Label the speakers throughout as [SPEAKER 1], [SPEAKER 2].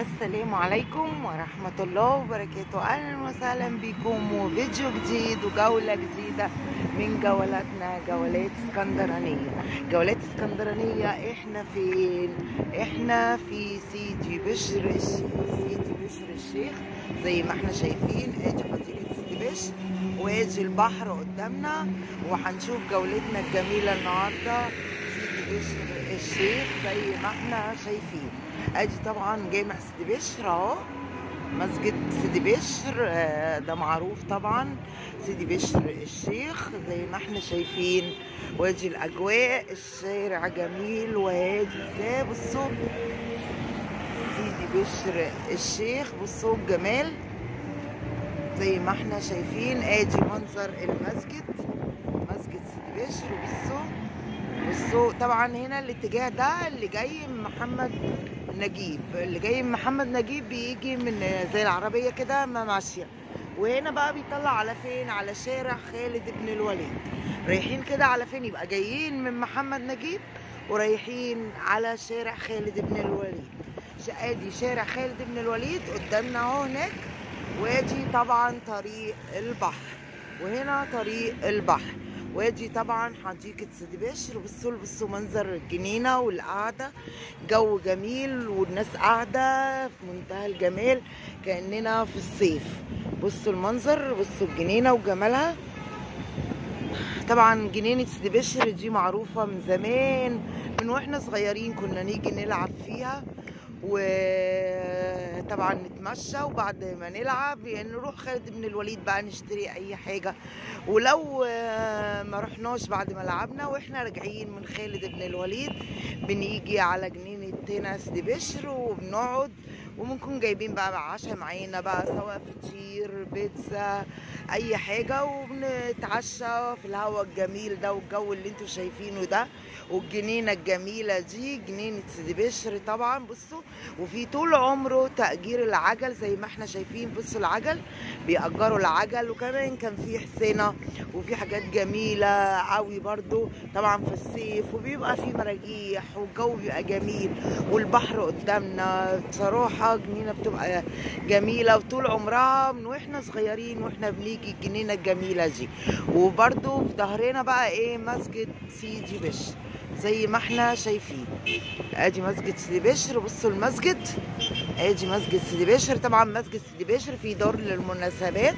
[SPEAKER 1] السلام عليكم ورحمة الله وبركاته. أهلا وسهلا بكم وفيديو جديد وجولة جديدة من جولاتنا جولات اسكندرانية. جولات اسكندرانية احنا فين؟ احنا في سيدي بشر الشيخ زي ما احنا شايفين. ادي حديقة سيدي بشر وادي البحر قدامنا، وهنشوف جولتنا الجميلة النهاردة سيدي بشر الشيخ زي ما احنا شايفين. ادي طبعا جامع سيدي بشر اهو، مسجد سيدي بشر ده معروف طبعا. سيدي بشر الشيخ زي ما احنا شايفين، وادي الاجواء، الشارع جميل وهادي ده. بصوا سيدي بشر الشيخ، بصوا الجمال زي ما احنا شايفين. ادي منظر المسجد، مسجد سيدي بشر. بصوا طبعا هنا الاتجاه ده اللي جاي من محمد نجيب، اللي جاي من محمد نجيب بيجي من زي العربية كده ماشية، وهنا بقى بيطلع على فين؟ على شارع خالد بن الوليد. رايحين كده على فين؟ يبقى جايين من محمد نجيب ورايحين على شارع خالد بن الوليد. ادي شارع خالد بن الوليد قدامنا اهو هناك، وادي طبعا طريق البحر، وهنا طريق البحر، وادي طبعا حديقة سيدي بشر. بصوا منظر الجنينة والقعدة، جو جميل والناس قاعدة في منتهى الجمال كأننا في الصيف. بصوا المنظر، بصوا الجنينة وجمالها. طبعا جنينة سيدي بشر دي معروفة من زمان، من واحنا صغيرين كنا نيجي نلعب فيها، وطبعا نتمشى وبعد ما نلعب نروح خالد بن الوليد بقى نشتري اي حاجة. ولو ما رحناش بعد ما لعبنا واحنا راجعين من خالد بن الوليد بنيجي على جنينة هنا سيدي بشر وبنقعد، وبنكون جايبين بقى عشاء معانا بقى، سواء فطير بيتزا اي حاجة، وبنتعشى في الهواء الجميل ده والجو اللي انتوا شايفينه ده، والجنينة الجميلة دي جنينة سيدي بشر طبعا. بصوا وفي طول عمره تأجير العجل زي ما احنا شايفين. بصوا العجل بيأجروا العجل، وكمان كان في حسينة وفي حاجات جميلة قوي برضو طبعا في الصيف، وبيبقى في مراجيح والجو بيبقى جميل والبحر قدامنا. بصراحة جنينة بتبقى جميلة وطول عمرها من واحنا صغيرين واحنا بنيجي الجنينة الجميلة دي. وبرضو في ظهرنا بقى ايه؟ مسجد سيدي بشر زي ما احنا شايفين. ادي مسجد سيدي بشر، بصوا المسجد، ادي مسجد سيدي بشر. طبعا مسجد سيدي بشر فيه دار للمناسبات،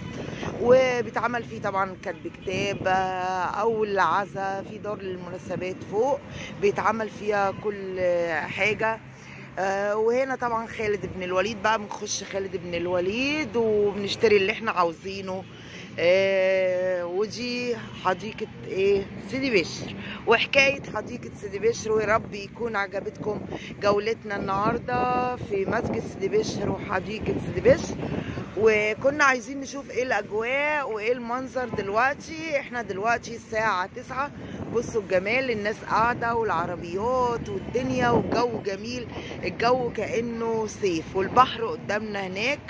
[SPEAKER 1] وبيتعمل فيه طبعا كتب كتاب او العزاء، في دار للمناسبات فوق بيتعمل فيها كل حاجة. وهنا طبعا خالد بن الوليد بقى، بنخش خالد بن الوليد وبنشتري اللي احنا عاوزينه. ودي حديقة ايه؟ سيدي بشر، وحكاية حديقة سيدي بشر. ويا رب يكون عجبتكم جولتنا النهاردة في مسجد سيدي بشر وحديقة سيدي بشر، وكنا عايزين نشوف ايه الاجواء وايه المنظر دلوقتي. احنا دلوقتي الساعة 9. بصوا الجمال، الناس قاعدة والعربيات والدنيا والجو جميل، الجو كأنه صيف، والبحر قدامنا هناك.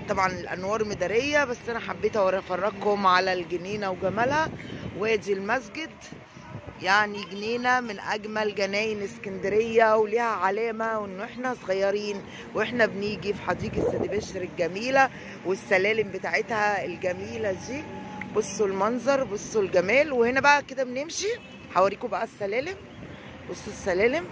[SPEAKER 1] طبعا الانوار مدارية بس انا حبيت افرجكم على الجنينة وجمالها. وادي المسجد، يعني جنينة من أجمل جناين اسكندرية، وليها علامة وإنه إحنا صغيرين وإحنا بنيجي في حديقة سيدي بشر الجميلة، والسلالم بتاعتها الجميلة دي. بصوا المنظر، بصوا الجمال. وهنا بقى كده بنمشي، هوريكم بقى السلالم. بصوا السلالم،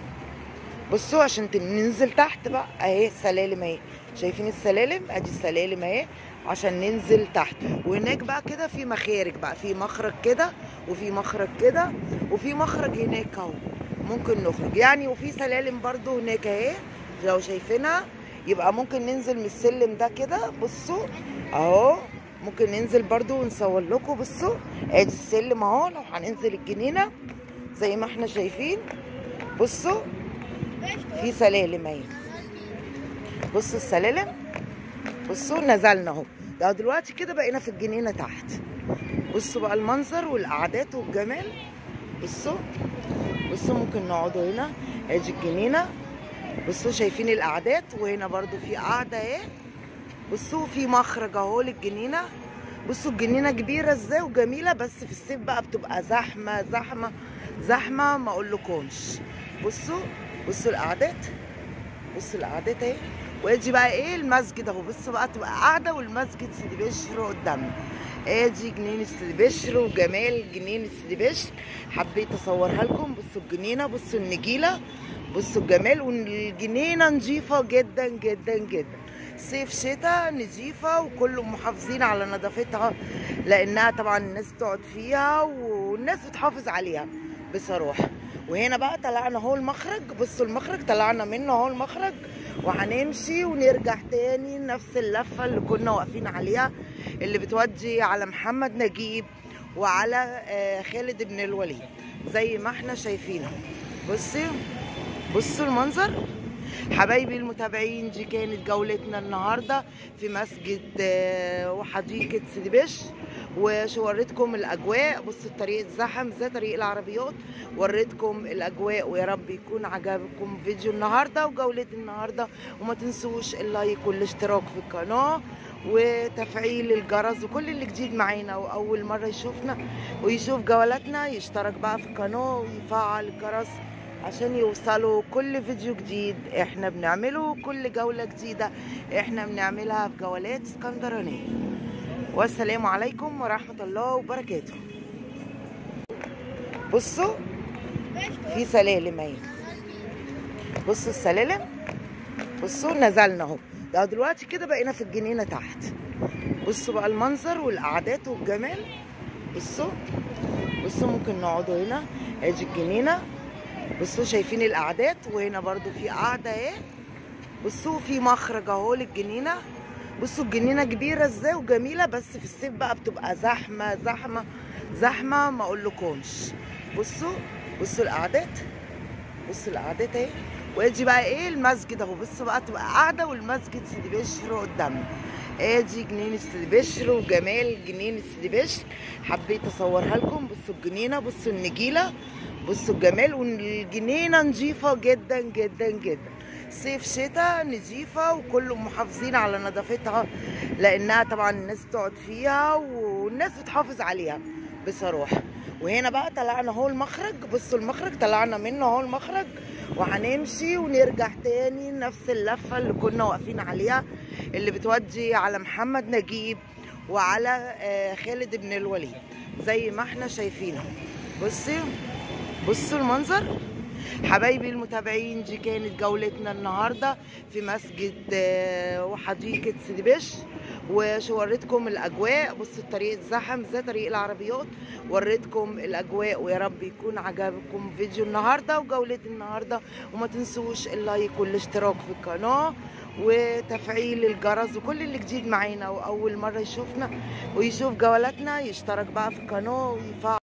[SPEAKER 1] بصوا عشان ننزل تحت بقى اهي السلالم اهي، شايفين السلالم؟ ادي السلالم اهي عشان ننزل تحت. وهناك بقى كده في مخارج بقى، في مخرج كده وفي مخرج كده وفي مخرج هناك اهو ممكن نخرج يعني، وفي سلالم برضو هناك اهي لو شايفينها. يبقى ممكن ننزل من السلم ده كده، بصوا اهو ممكن ننزل برضو ونصور لكم. بصوا ادي السلم اهو لو هننزل الجنينة زي ما احنا شايفين. بصوا في سلالم اهي، بصوا السلالم، بصوا نزلنا اهو. ده دلوقتي كده بقينا في الجنينه تحت. بصوا بقى المنظر والقعدات والجمال. بصوا ممكن نقعدوا هنا، ادي الجنينه. بصوا شايفين القعدات، وهنا برضو في قعده اهي. بصوا في مخرج اهو للجنينه. بصوا الجنينه كبيره ازاي وجميله، بس في الصيف بقى بتبقى زحمه زحمه زحمه ما اقولكمش. بصوا القعدات، بصوا القعدات اهي، وادي بقى ايه المسجد اهو. بصوا بقى تبقى قاعده والمسجد سيدي بشر قدامنا. ادي جنينه سيدي بشر وجمال جنينه سيدي بشر، حبيت اصورها لكم. بصوا الجنينه، بصوا النجيله، بصوا الجمال، والجنينه نظيفه جدا جدا جدا، صيف شتاء نظيفه، وكله محافظين على نظافتها لانها طبعا الناس بتقعد فيها والناس بتحافظ عليها بصراحه. وهنا بقى طلعنا اهو المخرج. بصوا المخرج طلعنا منه اهو المخرج، وهنمشي ونرجع تاني نفس اللفه اللي كنا واقفين عليها، اللي بتودي على محمد نجيب وعلى خالد بن الوليد زي ما احنا شايفينه. بصوا المنظر حبايبي المتابعين. دي كانت جولتنا النهارده في مسجد وحديقه سيدي بشر، ووريتكم الاجواء. بصوا الطريق اتزحم زي طريق العربيات، وريتكم الاجواء، ويا رب يكون عجبكم فيديو النهارده وجوله النهارده. وما تنسوش اللايك والاشتراك في القناه وتفعيل الجرس، وكل اللي جديد معانا واول مره يشوفنا ويشوف جولاتنا يشترك بقى في القناه ويفعل الجرس عشان يوصلوا كل فيديو جديد احنا بنعمله، كل جولة جديدة احنا بنعملها في جولات اسكندرانية. والسلام عليكم ورحمة الله وبركاته. بصوا في سلالم اهي، بصوا السلالم، بصوا نزلنا اهو. ده دلوقتي كده بقينا في الجنينة تحت. بصوا بقى المنظر والقعدات والجمال. بصوا ممكن نقعدوا هنا، ادي الجنينة. بصوا شايفين القعدات، وهنا برضو في قعده اهي. بصوا في مخرج اهو للجنينه. بصوا الجنينه كبيره ازاي وجميله، بس في الصيف بقى بتبقى زحمه زحمه زحمه ما اقولكمش. بصوا القعدات، بصوا القعدات اهي. وادي بقى ايه المسجد اهو. بصوا بقى تبقى قاعده والمسجد سيدي بشر قدامنا. ادي جنينه سيدي بشر وجمال جنينه سيدي بشر، حبيت اصورها لكم. بصوا الجنينه، بصوا النجيله، بصوا الجمال، والجنينه نظيفه جدا جدا جدا، صيف شتاء نظيفه، وكله محافظين على نظافتها لانها طبعا الناس بتقعد فيها والناس بتحافظ عليها بصراحه. وهنا بقى طلعنا اهو المخرج. بصوا المخرج طلعنا منه اهو المخرج، وهنمشي ونرجع تاني نفس اللفه اللي كنا واقفين عليها، اللي بتودي على محمد نجيب وعلى خالد بن الوليد زي ما احنا شايفينه. بصوا المنظر حبايبي المتابعين. دي كانت جولتنا النهارده في مسجد وحديقه سيدي بشر، ووريتكم الاجواء. بصوا الطريق اتزحم زي طريق العربيات، وريتكم الاجواء، ويا رب يكون عجبكم فيديو النهارده وجوله النهارده. وما تنسوش اللايك والاشتراك في القناه وتفعيل الجرس، وكل اللي جديد معانا واول مره يشوفنا ويشوف جولاتنا يشترك بقى في القناه ويفعل